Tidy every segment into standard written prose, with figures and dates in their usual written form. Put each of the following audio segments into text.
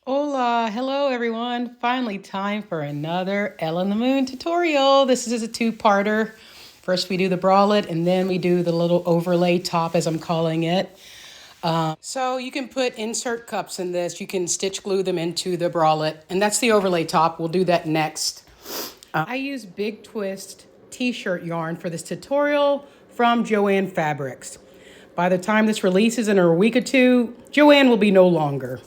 Hola, hello everyone. Finally time for another Ella and the Moon tutorial. This is a two-parter. First we do the bralette and then we do the little overlay top as I'm calling it. So you can put insert cups in this. You can stitch glue them into the bralette and that's the overlay top. We'll do that next. I use Big Twist t-shirt yarn for this tutorial from Joann Fabrics. By the time this releases in a week or two, Joann will be no longer.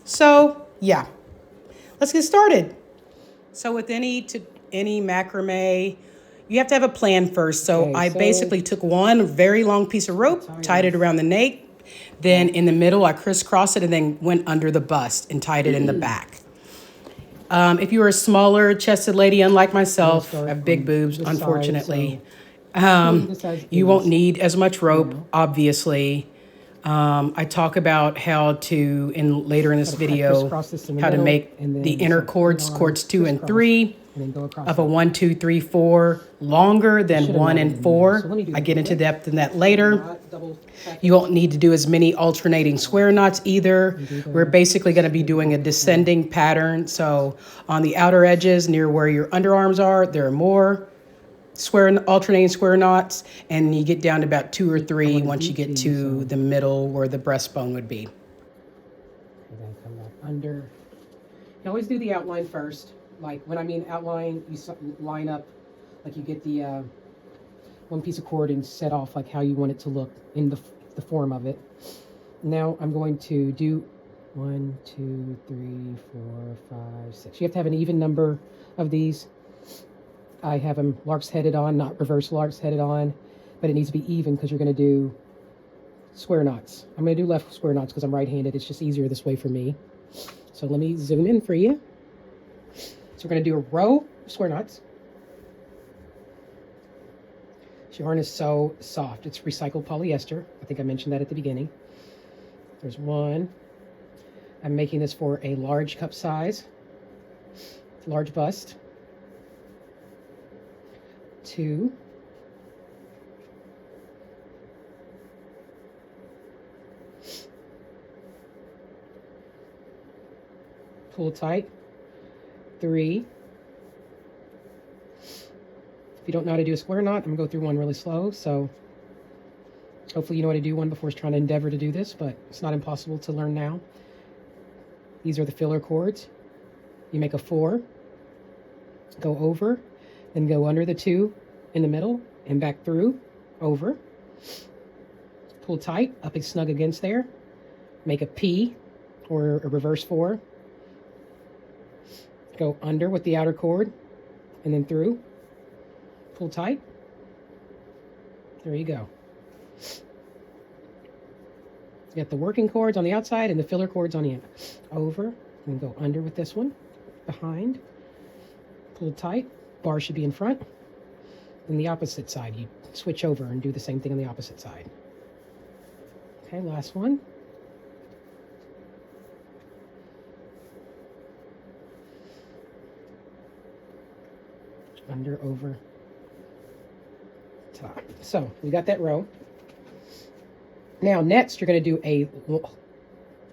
So yeah, let's get started. So with any macrame, you have to have a plan first. So I basically took one very long piece of rope, tied it around the nape, then in the middle I crisscrossed it and then went under the bust and tied it in the back. If you are a smaller chested lady, unlike myself, I have big boobs, unfortunately. You won't need as much rope, obviously. I talk about how to, later in this video, how to make the inner cords 2 and 3 of a 1, 2, 3, 4 longer than 1 and 4. I get into depth in that later. You won't need to do as many alternating square knots either. We're basically going to be doing a descending pattern. So on the outer edges near where your underarms are, there are more alternating square knots, and you get down to about 2 or 3 once you get to the middle where the breastbone would be. And then come back under. You always do the outline first. Like when I mean outline, you line up, like you get the one piece of cord and set off like how you want it to look in the form of it. Now I'm going to do 1, 2, 3, 4, 5, 6. You have to have an even number of these. I have them lark's headed on, not reverse lark's headed on, but it needs to be even because you're going to do square knots. I'm going to do left square knots because I'm right-handed. It's just easier this way for me. So let me zoom in for you. So we're going to do a row of square knots. This yarn is so soft. It's recycled polyester. I think I mentioned that at the beginning. There's one. I'm making this for a large cup size, large bust. 2. Pull tight. 3. If you don't know how to do a square knot, I'm going to go through one really slow, so hopefully you know how to do one before trying to endeavor to do this, but it's not impossible to learn now. These are the filler cords. You make a 4, go over, then go under the 2 in the middle and back through, over. Pull tight, up and snug against there. Make a P or a reverse 4. Go under with the outer cord and then through. Pull tight. There you go. You got the working cords on the outside and the filler cords on the end. Over and go under with this one. Behind. Pull tight. Bar should be in front. Then the opposite side, you switch over and do the same thing on the opposite side. Okay, last one. Under, over, top. So we got that row. Now next you're going to do a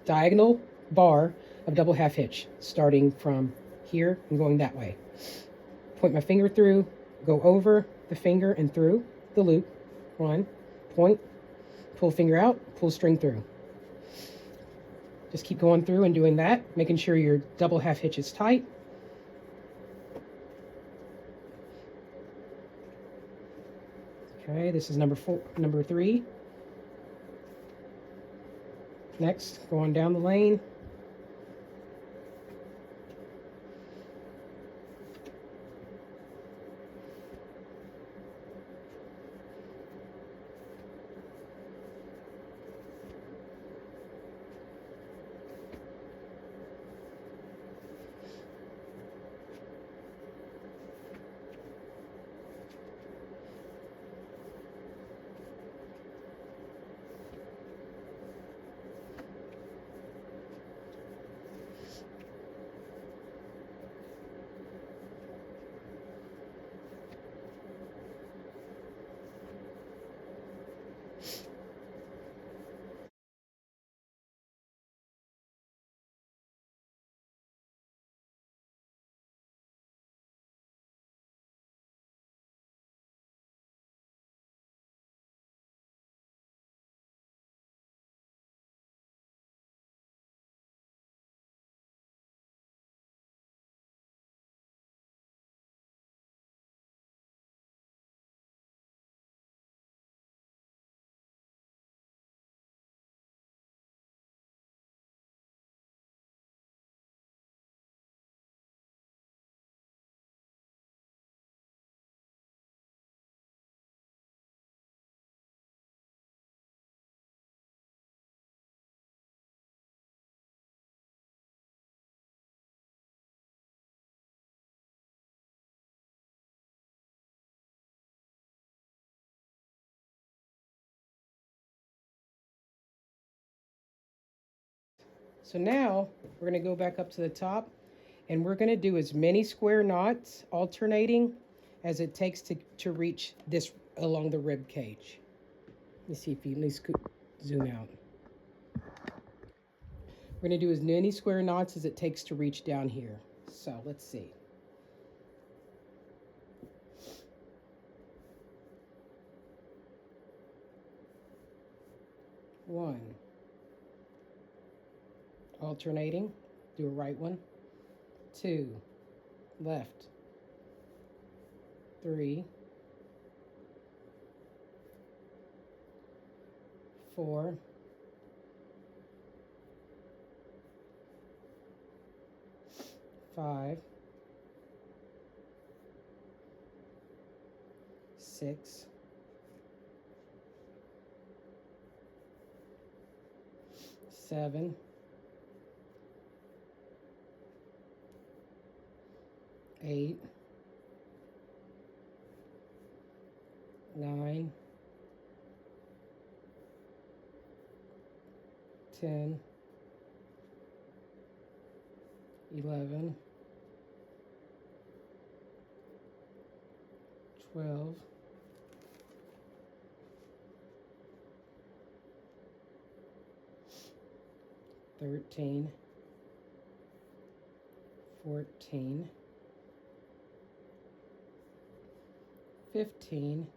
diagonal bar of double half hitch, starting from here and going that way. Point my finger through, go over the finger and through the loop. 1, point, pull finger out, pull string through. Just keep going through and doing that, making sure your double half hitch is tight. Okay, this is number 3. Next, going down the lane. So now we're going to go back up to the top, and we're going to do as many square knots alternating as it takes to reach this along the rib cage. Let me see if you at least could zoom out. We're going to do as many square knots as it takes to reach down here. So let's see. One. Alternating. Do a right one. 2. Left. 3. 4. 5. 6. 7. 8. 9. 10. 11. 12. 13. 14. 15.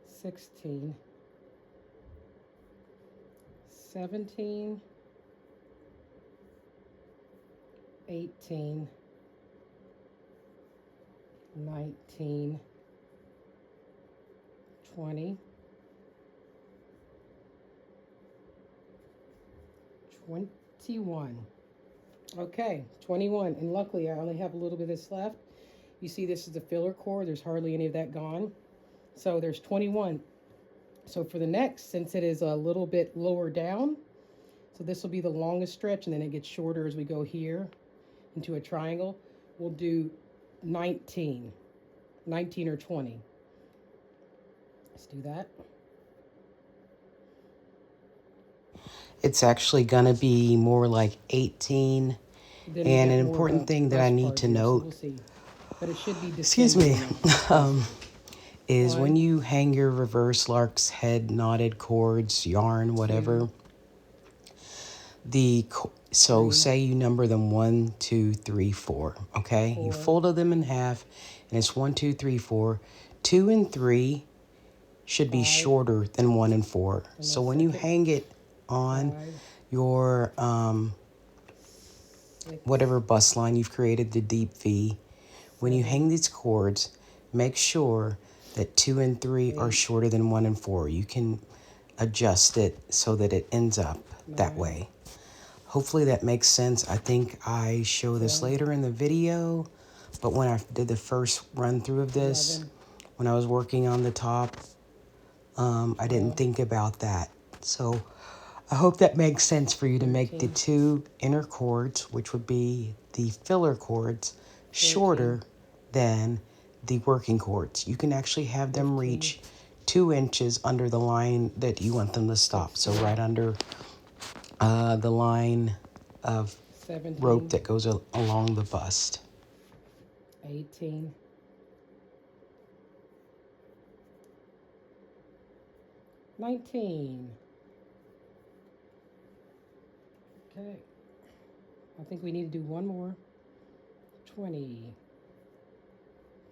16. 17. 18. 19. 20. 21. Okay, 21. And luckily I only have a little bit of this left. You see this is the filler cord. There's hardly any of that gone. So there's 21. So for the next, since it is a little bit lower down, so this will be the longest stretch, and then it gets shorter as we go here into a triangle. We'll do 19 or 20. Let's do that. It's actually going to be more like 18. Then and an important thing that I need to note, so we'll see. But it should be excuse me, is when you hang your reverse lark's head knotted cords, yarn, whatever, so say you number them 1, 2, 3, 4, okay? 4. You folded them in half, and it's 1, 2, 3, 4. 2 and 3 should be shorter than 1 and 4. So when you hang it on your whatever bust line you've created, the deep V, when you hang these cords, make sure that 2 and 3 are shorter than 1 and 4. You can adjust it so that it ends up that way. Hopefully that makes sense. I think I show this later in the video, but when I did the first run through of this, when I was working on the top, I didn't think about that. So I hope that makes sense for you to make the 2 inner cords, which would be the filler cords, shorter than the working cords. You can actually have them reach 2 inches under the line that you want them to stop. So right under the line of 17. Rope that goes along the bust. 18. 19. Okay. I think we need to do one more. 20.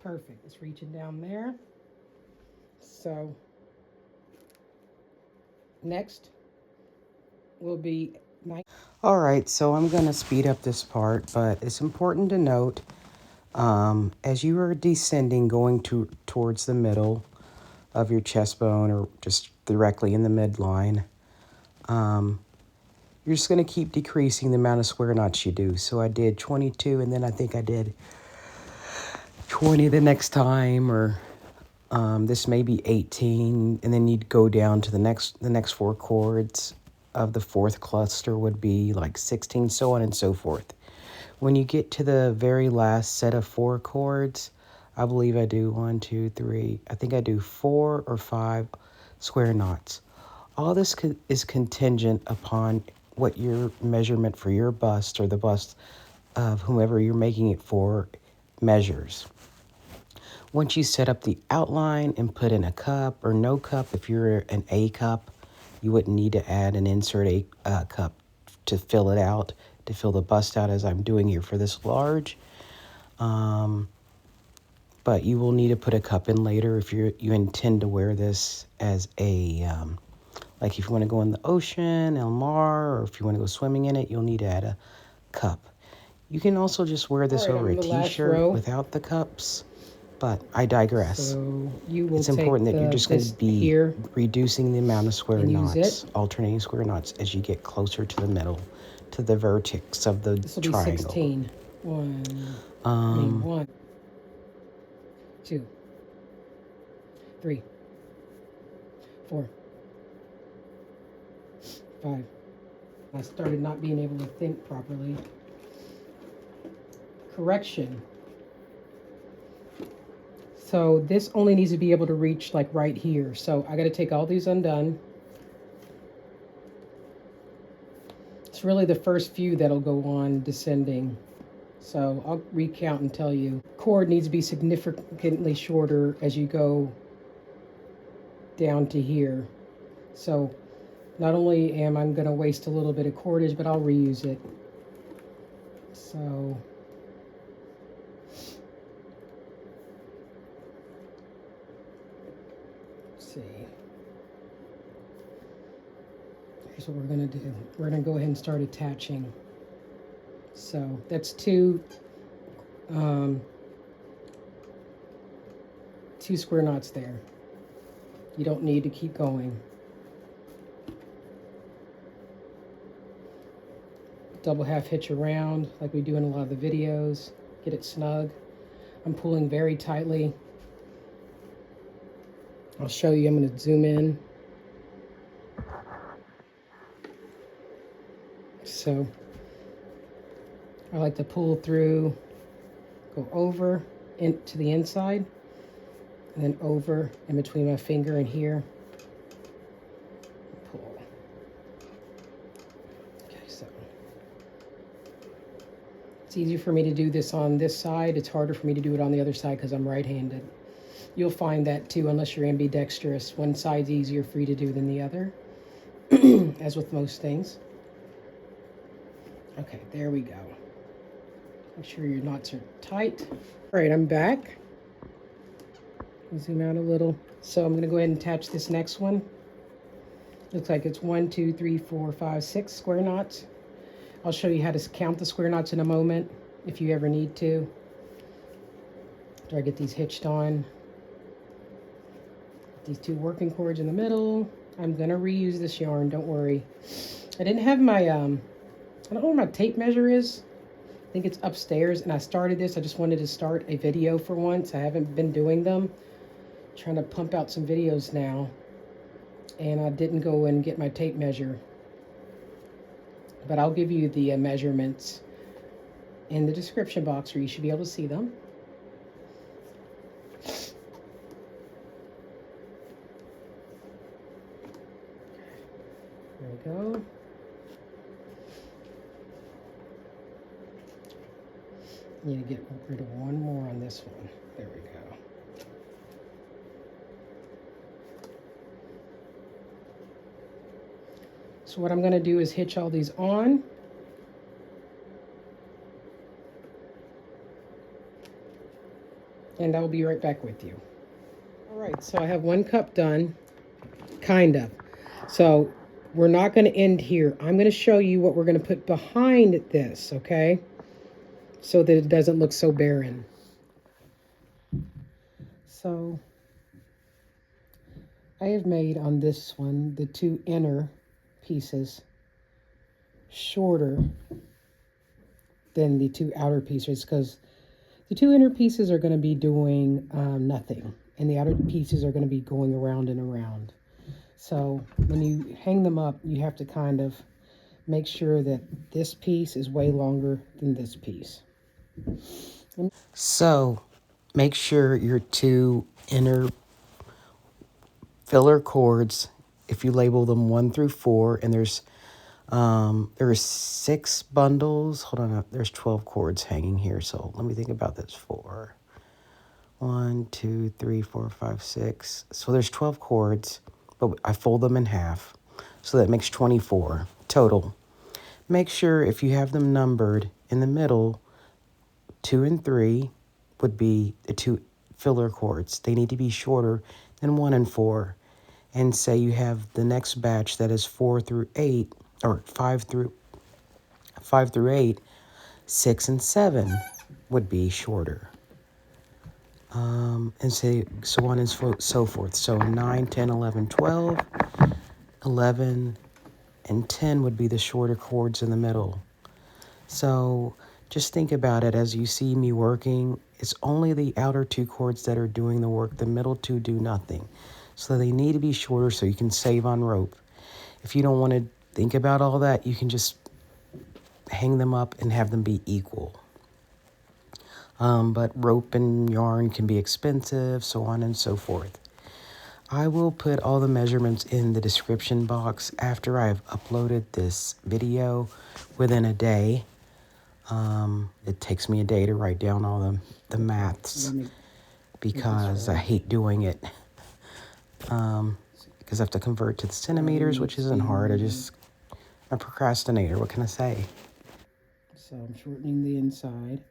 Perfect. It's reaching down there. So next will be 9. All right, so I'm going to speed up this part, but it's important to note as you are descending, going towards the middle of your chest bone or just directly in the midline, you're just going to keep decreasing the amount of square knots you do. So I did 22, and then I think I did 20 the next time, or this may be 18, and then you'd go down to the next 4 cords of the 4th cluster would be like 16, so on and so forth. When you get to the very last set of 4 cords, I believe I do 1, 2, 3, I think I do 4 or 5 square knots. All this is contingent upon what your measurement for your bust or the bust of whomever you're making it for measures. Once you set up the outline and put in a cup or no cup, if you're an A cup, you wouldn't need to add an insert A cup to fill it out, to fill the bust out as I'm doing here for this large. But you will need to put a cup in later if you intend to wear this as a, like if you want to go in the ocean, El Mar, or if you want to go swimming in it, you'll need to add a cup. You can also just wear this over a t-shirt without the cups, but I digress. So you will it's important that you're just going to be here reducing the amount of square knots, alternating square knots as you get closer to the middle, to the vertex of the this will triangle. Be 16. One, 2, 3, 4, 5. I started not being able to think properly. Correction. So this only needs to be able to reach like right here. So I got to take all these undone. It's really the first few that'll go on descending. So I'll recount and tell you. Cord needs to be significantly shorter as you go down to here. So not only am I going to waste a little bit of cordage, but I'll reuse it. So let's see. Here's what we're going to do. We're going to go ahead and start attaching. So that's two square knots there. You don't need to keep going. Double half hitch around like we do in a lot of the videos. Get it snug. I'm pulling very tightly. I'll show you. I'm going to zoom in. So I like to pull through, go over into the inside, and then over in between my finger and here. Pull. Okay, so it's easier for me to do this on this side. It's harder for me to do it on the other side because I'm right-handed. You'll find that too, unless you're ambidextrous. One side's easier for you to do than the other, as with most things. Okay, there we go. Make sure your knots are tight. All right, I'm back. Zoom out a little. So I'm gonna go ahead and attach this next one. Looks like it's 1, 2, 3, 4, 5, 6 square knots. I'll show you how to count the square knots in a moment, if you ever need to. After I get these hitched on. These two working cords in the middle. I'm gonna reuse this yarn, don't worry. I didn't have my, I don't know where my tape measure is. I think it's upstairs, and I started this. I just wanted to start a video for once. I haven't been doing them. Trying to pump out some videos now. And I didn't go and get my tape measure. But I'll give you the measurements in the description box where you should be able to see them. There we go. Need to get rid of one more on this one. There we go. So what I'm going to do is hitch all these on. And I'll be right back with you. All right, so I have one cup done, kind of. So we're not going to end here. I'm going to show you what we're going to put behind this, okay? So that it doesn't look so barren. So I have made on this one the two inner pieces shorter than the two outer pieces because the two inner pieces are going to be doing nothing, and the outer pieces are going to be going around and around. So when you hang them up, you have to kind of make sure that this piece is way longer than this piece. So make sure your two inner filler cords, if you label them 1 through 4, and there's There are 6 bundles. Hold on, there's 12 cords hanging here. So let me think about this. 4, 1, 2, 3, 4, 5, 6. So there's 12 cords, but I fold them in half. So that makes 24 total. Make sure if you have them numbered in the middle, 2 and 3 would be the 2 filler cords. They need to be shorter than 1 and 4. And say you have the next batch that is 4 through 8, or 5 through 8, 6 and 7 would be shorter. And say so on and so forth. So 9, 10, 11, 12, 11, and 10 would be the shorter cords in the middle. So just think about it as you see me working. It's only the outer 2 cords that are doing the work. The middle 2 do nothing. So they need to be shorter so you can save on rope. If you don't want to think about all that, you can just hang them up and have them be equal. But rope and yarn can be expensive, so on and so forth. I will put all the measurements in the description box after I've uploaded this video within a day. It takes me a day to write down all the maths because I hate doing it. Because I have to convert to the centimeters, which isn't hard. I'm a procrastinator. What can I say? So I'm shortening the inside.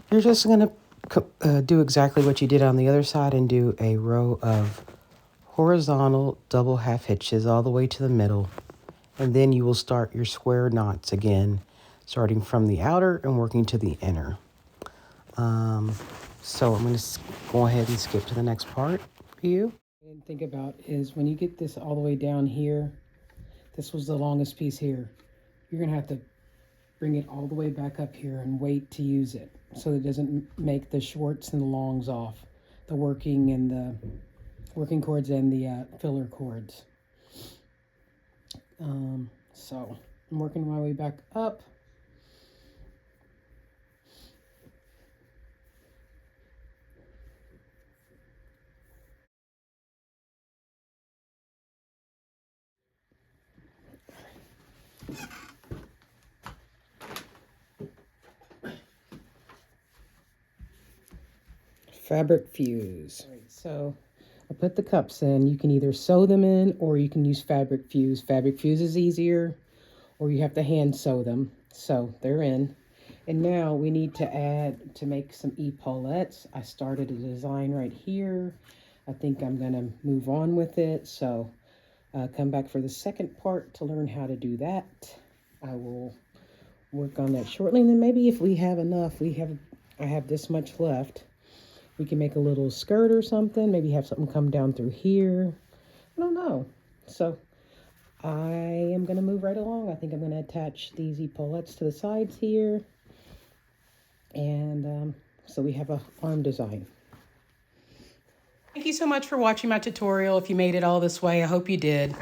You're just going to do exactly what you did on the other side and do a row of horizontal double half hitches all the way to the middle. And then you will start your square knots again, starting from the outer and working to the inner. So I'm going to go ahead and skip to the next part for you. What I didn't think about is when you get this all the way down here, this was the longest piece here. You're going to have to bring it all the way back up here and wait to use it so it doesn't make the shorts and the longs off, the working cords and the filler cords. So I'm working my way back up. Fabric fuse. Right, so I put the cups in. You can either sew them in or you can use fabric fuse. Fabric fuse is easier, or you have to hand sew them. So they're in. And now we need to make some epaulettes. I started a design right here. I think I'm gonna move on with it. So come back for the second part to learn how to do that. I will work on that shortly. And then maybe if we have enough, I have this much left. We can make a little skirt or something. Maybe have something come down through here. I don't know. So I am going to move right along. I think I'm going to attach these epaulettes to the sides here. And so we have a arm design. Thank you so much for watching my tutorial. If you made it all this way, I hope you did.